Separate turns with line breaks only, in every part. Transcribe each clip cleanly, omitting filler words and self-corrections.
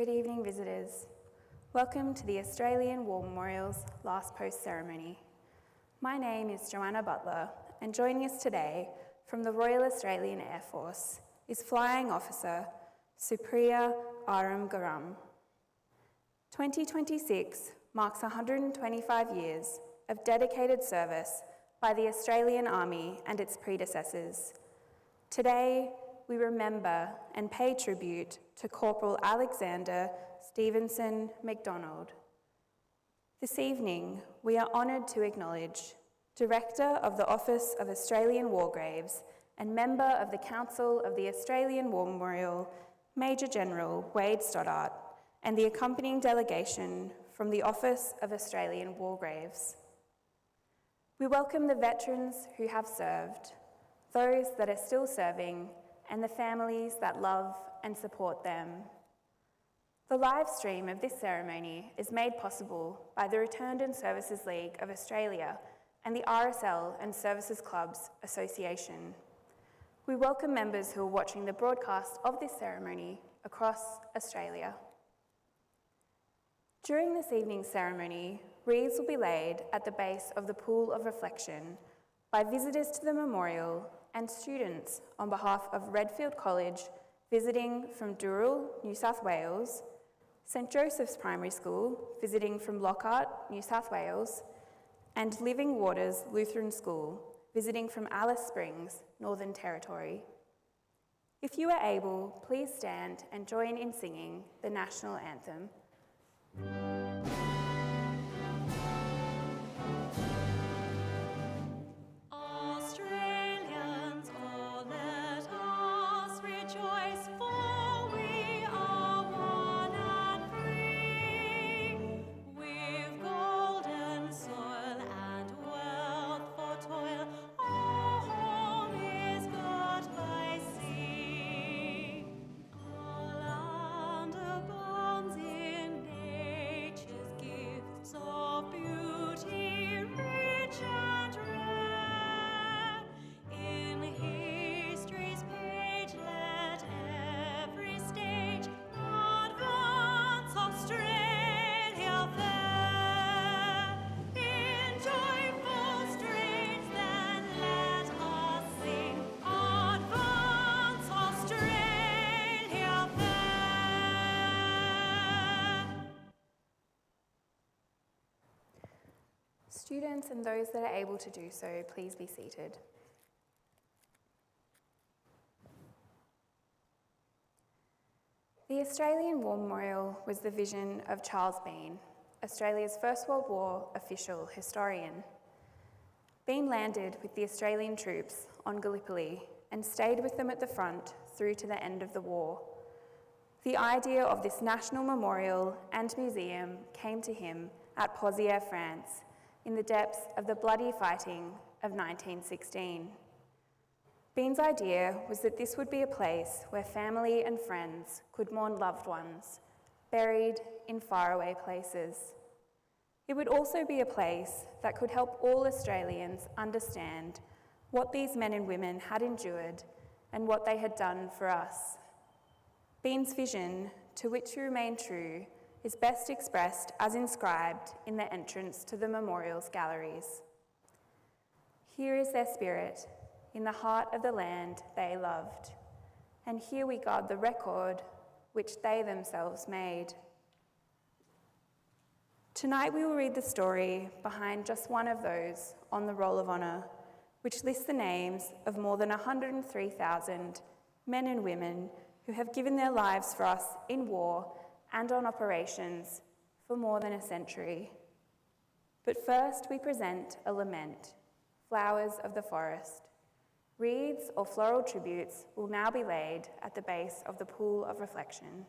Good evening, visitors. Welcome to the Australian War Memorial's Last Post ceremony. My name is Joanna Butler, and joining us today from the Royal Australian Air Force is Flying Officer Supriya Aram Garam. 2026 marks 125 years of dedicated service by the Australian Army and its predecessors. Today, we remember and pay tribute to Corporal Alexander Stevenson MacDonald. This evening, we are honoured to acknowledge Director of the Office of Australian War Graves and Member of the Council of the Australian War Memorial, Major General Wade Stoddart, and the accompanying delegation from the Office of Australian War Graves. We welcome the veterans who have served, those that are still serving, and the families that love and support them. The live stream of this ceremony is made possible by the Returned and Services League of Australia and the RSL and Services Clubs Association. We welcome members who are watching the broadcast of this ceremony across Australia. During this evening's ceremony, wreaths will be laid at the base of the Pool of Reflection by visitors to the memorial and students on behalf of Redfield College visiting from Dural, New South Wales, St Joseph's Primary School visiting from Lockhart, New South Wales, and Living Waters Lutheran School visiting from Alice Springs, Northern Territory. If you are able, please stand and join in singing the national anthem. Students and those that are able to do so, please be seated. The Australian War Memorial was the vision of Charles Bean, Australia's First World War official historian. Bean landed with the Australian troops on Gallipoli and stayed with them at the front through to the end of the war. The idea of this national memorial and museum came to him at Pozières, France, in the depths of the bloody fighting of 1916. Bean's idea was that this would be a place where family and friends could mourn loved ones, buried in faraway places. It would also be a place that could help all Australians understand what these men and women had endured and what they had done for us. Bean's vision, to which we remain true, is best expressed as inscribed in the entrance to the memorial's galleries. Here is their spirit, in the heart of the land they loved, and here we guard the record which they themselves made. Tonight we will read the story behind just one of those on the Roll of Honour, which lists the names of more than 103,000 men and women who have given their lives for us in war and on operations for more than a century. But first we present a lament, Flowers of the Forest. Wreaths or floral tributes will now be laid at the base of the Pool of Reflection.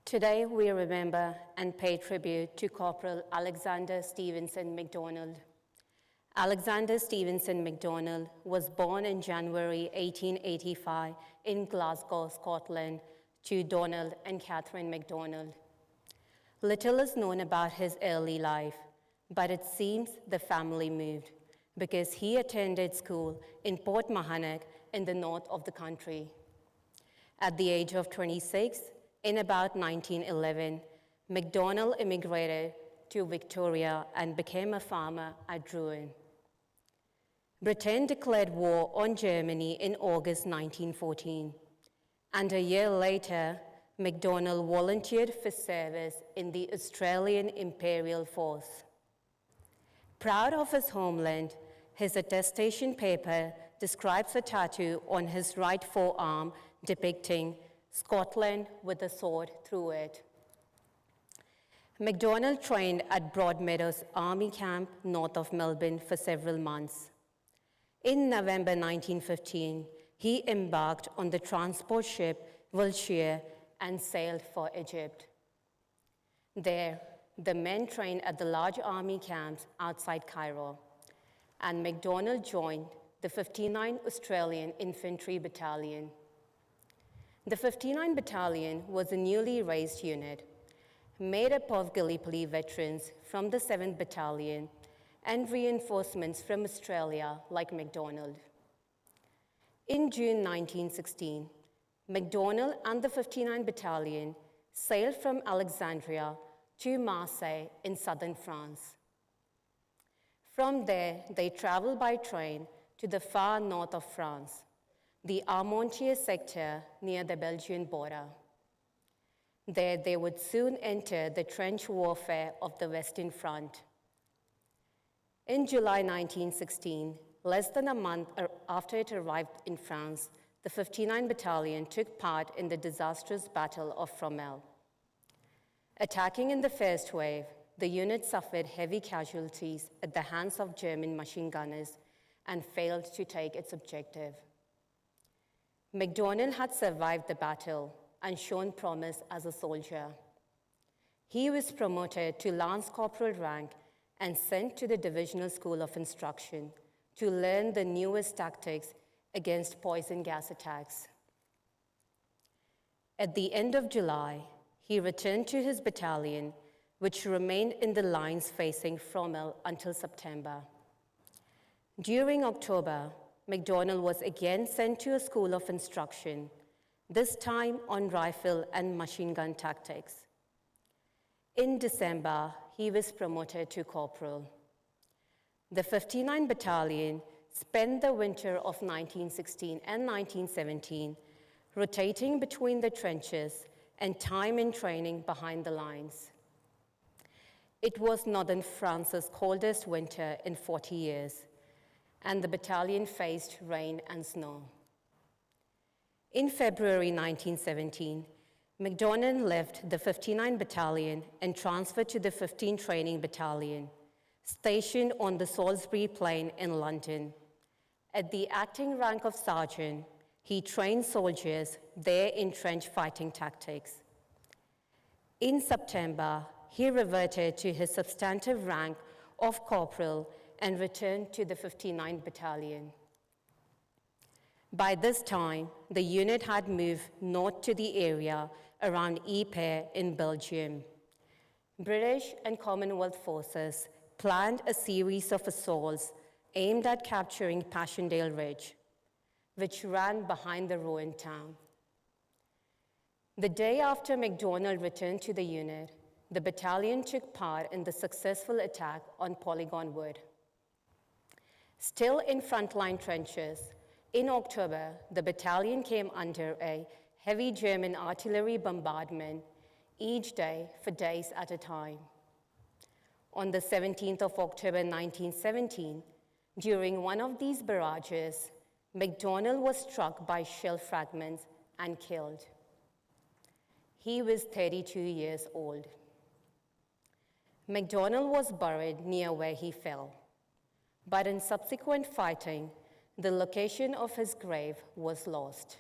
Today, we remember and pay tribute to Corporal Alexander Stevenson MacDonald. Alexander Stevenson MacDonald was born in January 1885 in Glasgow, Scotland, to Donald and Catherine MacDonald. Little is known about his early life, but it seems the family moved because he attended school in Port Mahanac in the north of the country. At the age of 26, in about 1911, MacDonald immigrated to Victoria and became a farmer at Druin. Britain declared war on Germany in August 1914, and a year later, MacDonald volunteered for service in the Australian Imperial Force. Proud of his homeland, his attestation paper describes a tattoo on his right forearm depicting Scotland with a sword through it. MacDonald trained at Broadmeadows Army Camp north of Melbourne for several months. In November 1915, he embarked on the transport ship Wiltshire and sailed for Egypt. There, the men trained at the large army camps outside Cairo, and MacDonald joined the 59th Australian Infantry Battalion. The 59th Battalion was a newly raised unit made up of Gallipoli veterans from the 7th Battalion and reinforcements from Australia like MacDonald. In June 1916, MacDonald and the 59th Battalion sailed from Alexandria to Marseille in southern France. From there, they traveled by train to the far north of France, the Armentières sector near the Belgian border. There, they would soon enter the trench warfare of the Western Front. In July 1916, less than a month after it arrived in France, the 59th Battalion took part in the disastrous Battle of Fromelles. Attacking in the first wave, the unit suffered heavy casualties at the hands of German machine gunners and failed to take its objective. MacDonald had survived the battle and shown promise as a soldier. He was promoted to Lance Corporal rank and sent to the Divisional School of Instruction to learn the newest tactics against poison gas attacks. At the end of July, he returned to his battalion, which remained in the lines facing Fromelles until September. During October, MacDonald was again sent to a school of instruction, this time on rifle and machine gun tactics. In December, he was promoted to corporal. The 59th Battalion spent the winter of 1916 and 1917 rotating between the trenches and time in training behind the lines. It was northern France's coldest winter in 40 years, and the battalion faced rain and snow. In February 1917, MacDonald left the 59th Battalion and transferred to the 15th Training Battalion, stationed on the Salisbury Plain in London. At the acting rank of sergeant, he trained soldiers there in trench fighting tactics. In September, he reverted to his substantive rank of corporal and returned to the 59th Battalion. By this time, the unit had moved north to the area around Ypres in Belgium. British and Commonwealth forces planned a series of assaults aimed at capturing Passchendaele Ridge, which ran behind the ruined town. The day after MacDonald returned to the unit, the battalion took part in the successful attack on Polygon Wood. Still in frontline trenches, in October, the battalion came under a heavy German artillery bombardment each day for days at a time. On the 17th of October 1917, during one of these barrages, MacDonald was struck by shell fragments and killed. He was 32 years old. MacDonald was buried near where he fell, but in subsequent fighting, the location of his grave was lost.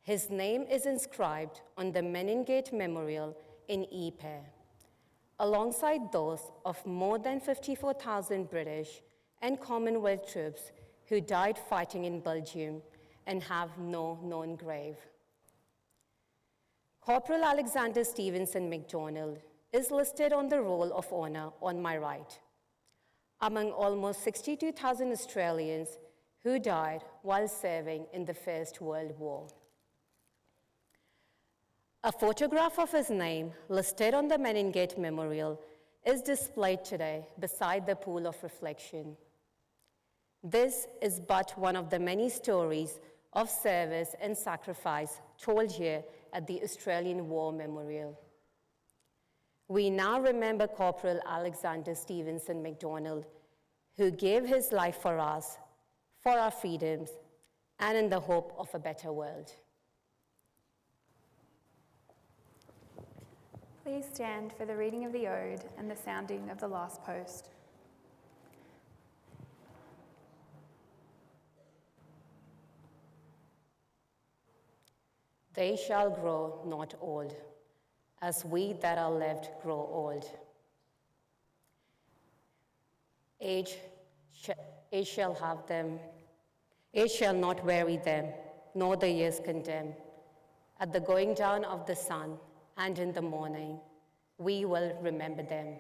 His name is inscribed on the Meningate Memorial in Ypres, alongside those of more than 54,000 British and Commonwealth troops who died fighting in Belgium and have no known grave. Corporal Alexander Stevenson MacDonald is listed on the Roll of Honor on my right, among almost 62,000 Australians who died while serving in the First World War. A photograph of his name, listed on the Meningate Memorial, is displayed today beside the pool of reflection. This is but one of the many stories of service and sacrifice told here at the Australian War Memorial. We now remember Corporal Alexander Stevenson MacDonald, who gave his life for us, for our freedoms, and in the hope of a better world.
Please stand for the reading of the Ode and the sounding of the last post.
They shall grow not old, as we that are left grow old. Age shall have them, age shall not weary them, nor the years condemn. At the going down of the sun and in the morning, we will remember them.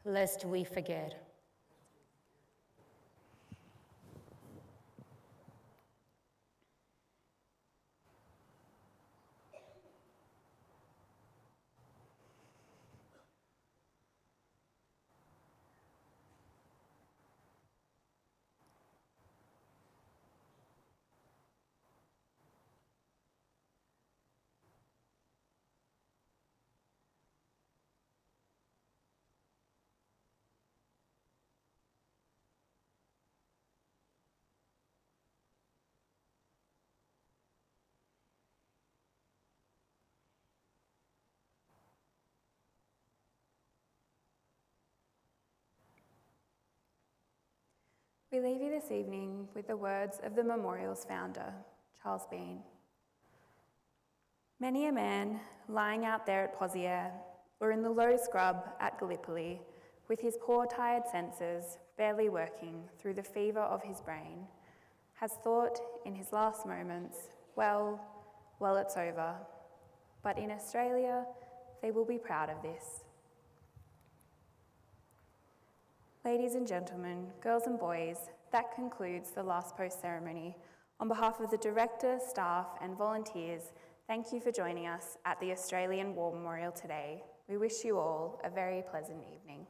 Lest we forget.
We leave you this evening with the words of the memorial's founder, Charles Bean. Many a man lying out there at Pozières or in the low scrub at Gallipoli, with his poor tired senses barely working through the fever of his brain, has thought in his last moments, well, it's over. But in Australia, they will be proud of this. Ladies and gentlemen, girls and boys, that concludes the last post ceremony. On behalf of the director, staff and volunteers, thank you for joining us at the Australian War Memorial today. We wish you all a very pleasant evening.